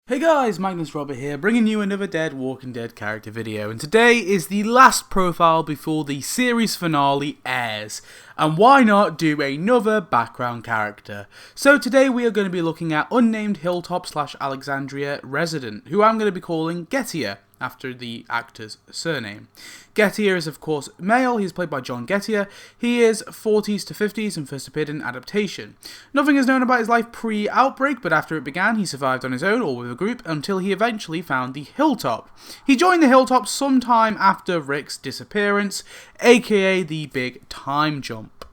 Hey guys, Magnus Robert here, bringing you another Dead Walking Dead character video, and today is the last profile before the series finale airs, and why not do another background character? So today we are going to be looking at unnamed Hilltop/Alexandria resident, who I'm going to be calling Gettier, after the actor's surname. Gettier is of course male, he's played by John Gettier. He is 40s to 50s and first appeared in Adaptation. Nothing is known about his life pre-outbreak, but after it began he survived on his own or with a group until he eventually found the Hilltop. He joined the Hilltop sometime after Rick's disappearance, aka the Big Time Jump.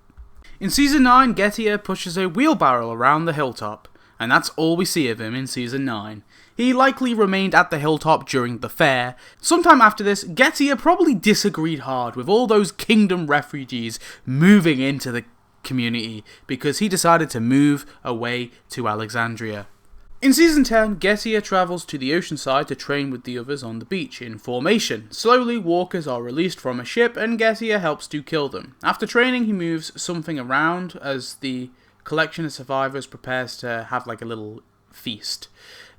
In Season 9, Gettier pushes a wheelbarrow around the Hilltop, and that's all we see of him in Season 9. He likely remained at the Hilltop during the fair. Sometime after this, Gettier probably disagreed hard with all those Kingdom refugees moving into the community because he decided to move away to Alexandria. In Season 10, Gettier travels to the ocean side to train with the others on the beach in formation. Slowly, walkers are released from a ship and Gettier helps to kill them. After training, he moves something around as the collection of survivors prepares to have like a little feast.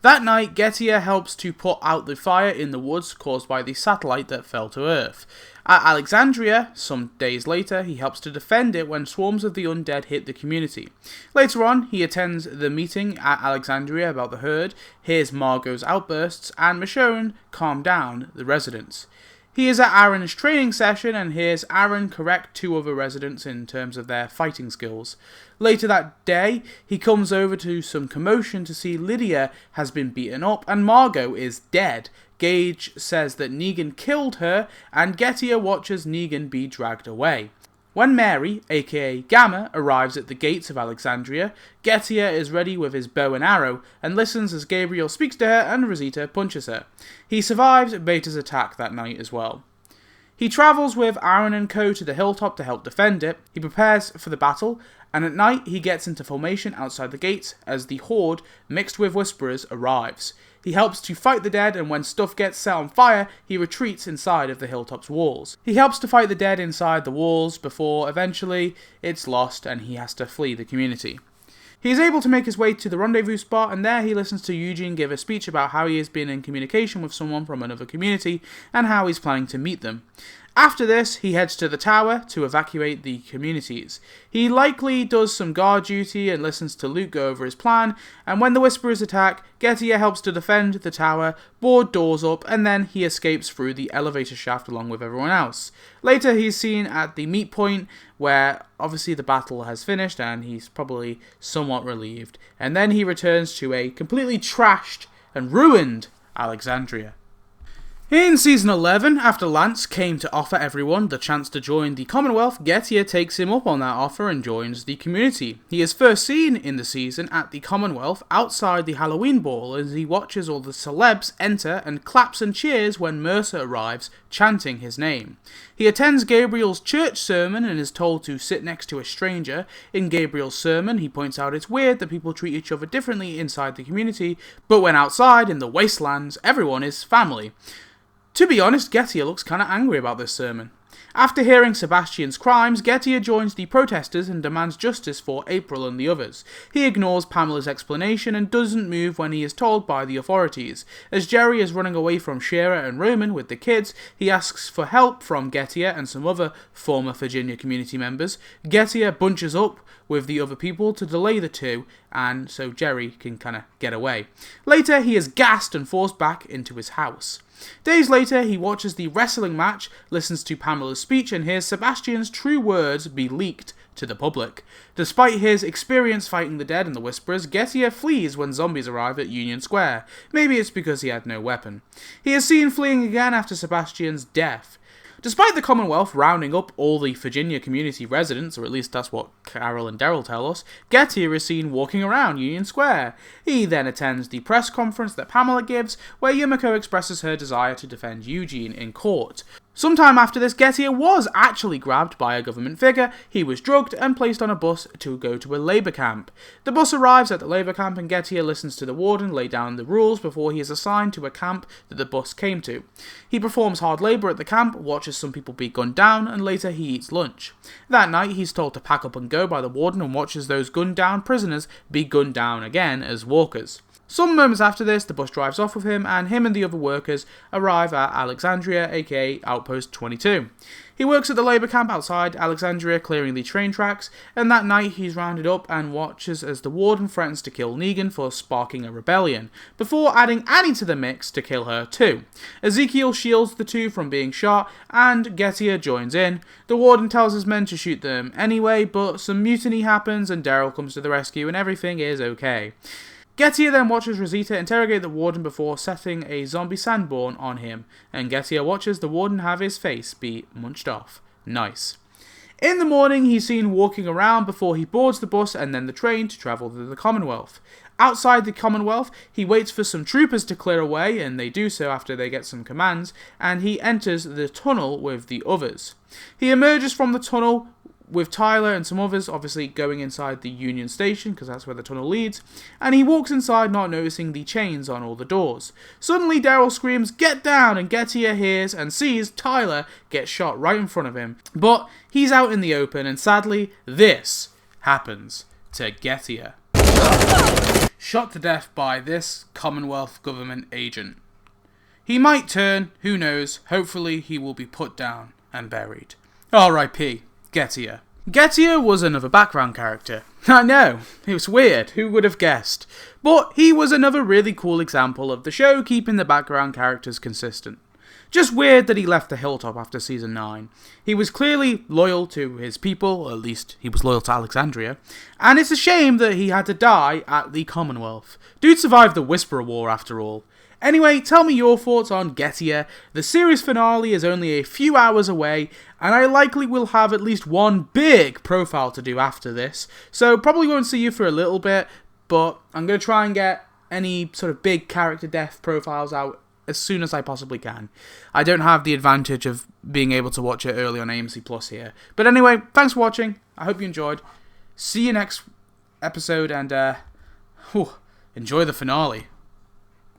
That night, Gettier helps to put out the fire in the woods caused by the satellite that fell to Earth. At Alexandria, some days later, he helps to defend it when swarms of the undead hit the community. Later on, he attends the meeting at Alexandria about the herd, hears Margot's outbursts, and Michonne calm down the residents. He is at Aaron's training session and hears Aaron correct two other residents in terms of their fighting skills. Later that day, he comes over to some commotion to see Lydia has been beaten up and Margot is dead. Gage says that Negan killed her and Gettier watches Negan be dragged away. When Mary, aka Gamma, arrives at the gates of Alexandria, Gettier is ready with his bow and arrow and listens as Gabriel speaks to her and Rosita punches her. He survives Beta's attack that night as well. He travels with Aaron and co to the Hilltop to help defend it. He prepares for the battle, and at night he gets into formation outside the gates as the Horde, mixed with Whisperers, arrives. He helps to fight the dead, and when stuff gets set on fire, he retreats inside of the Hilltop's walls. He helps to fight the dead inside the walls before eventually it's lost and he has to flee the community. He is able to make his way to the rendezvous spot, and there he listens to Eugene give a speech about how he has been in communication with someone from another community and how he's planning to meet them. After this, he heads to the tower to evacuate the communities. He likely does some guard duty and listens to Luke go over his plan, and when the Whisperers attack, Gettier helps to defend the tower, board doors up, and then he escapes through the elevator shaft along with everyone else. Later, he's seen at the meet point, where obviously the battle has finished and he's probably somewhat relieved, and then he returns to a completely trashed and ruined Alexandria. In Season 11, after Lance came to offer everyone the chance to join the Commonwealth, Gettier takes him up on that offer and joins the community. He is first seen in the season at the Commonwealth outside the Halloween Ball as he watches all the celebs enter and claps and cheers when Mercer arrives, chanting his name. He attends Gabriel's church sermon and is told to sit next to a stranger. In Gabriel's sermon, he points out it's weird that people treat each other differently inside the community, but when outside, in the wastelands, everyone is family. To be honest, Gettier looks kinda angry about this sermon. After hearing Sebastian's crimes, Gettier joins the protesters and demands justice for April and the others. He ignores Pamela's explanation and doesn't move when he is told by the authorities. As Jerry is running away from Shira and Roman with the kids, he asks for help from Gettier and some other former Virginia community members. Gettier bunches up with the other people to delay the two, and so Jerry can kinda get away. Later, he is gassed and forced back into his house. Days later, he watches the wrestling match, listens to Pamela's speech, and hears Sebastian's true words be leaked to the public. Despite his experience fighting the dead and the Whisperers, Gettier flees when zombies arrive at Union Square. Maybe it's because he had no weapon. He is seen fleeing again after Sebastian's death. Despite the Commonwealth rounding up all the Virginia community residents, or at least that's what Carol and Daryl tell us, Gettier is seen walking around Union Square. He then attends the press conference that Pamela gives, where Yumiko expresses her desire to defend Eugene in court. Sometime after this, Gettier was actually grabbed by a government figure. He was drugged and placed on a bus to go to a labour camp. The bus arrives at the labour camp and Gettier listens to the warden lay down the rules before he is assigned to a camp that the bus came to. He performs hard labour at the camp, watches some people be gunned down, and later he eats lunch. That night, he's told to pack up and go by the warden and watches those gunned down prisoners be gunned down again as walkers. Some moments after this, the bus drives off with him, and him and the other workers arrive at Alexandria, aka Outpost 22. He works at the labour camp outside Alexandria, clearing the train tracks, and that night he's rounded up and watches as the warden threatens to kill Negan for sparking a rebellion, before adding Annie to the mix to kill her too. Ezekiel shields the two from being shot, and Gettier joins in. The warden tells his men to shoot them anyway, but some mutiny happens and Daryl comes to the rescue and everything is okay. Gettier then watches Rosita interrogate the warden before setting a zombie Sanborn on him, and Gettier watches the warden have his face be munched off. Nice. In the morning, he's seen walking around before he boards the bus and then the train to travel to the Commonwealth. Outside the Commonwealth, he waits for some troopers to clear away, and they do so after they get some commands, and he enters the tunnel with the others. He emerges from the tunnel with Tyler and some others, obviously going inside the Union Station, because that's where the tunnel leads, and he walks inside not noticing the chains on all the doors. Suddenly Daryl screams, "Get down!" and Gettier hears and sees Tyler get shot right in front of him. But he's out in the open, and sadly, this happens to Gettier. Shot to death by this Commonwealth government agent. He might turn, who knows, hopefully he will be put down and buried. R.I.P. Gettier. Gettier was another background character. I know, it was weird, who would have guessed? But he was another really cool example of the show keeping the background characters consistent. Just weird that he left the hilltop after season 9. He was clearly loyal to his people, or at least he was loyal to Alexandria, and it's a shame that he had to die at the Commonwealth. Dude survived the Whisperer War after all. Anyway, tell me your thoughts on Gettier. The series finale is only a few hours away, and I likely will have at least one big profile to do after this, so probably won't see you for a little bit, but I'm going to try and get any sort of big character death profiles out as soon as I possibly can. I don't have the advantage of being able to watch it early on AMC Plus here. But anyway, thanks for watching. I hope you enjoyed. See you next episode, and enjoy the finale.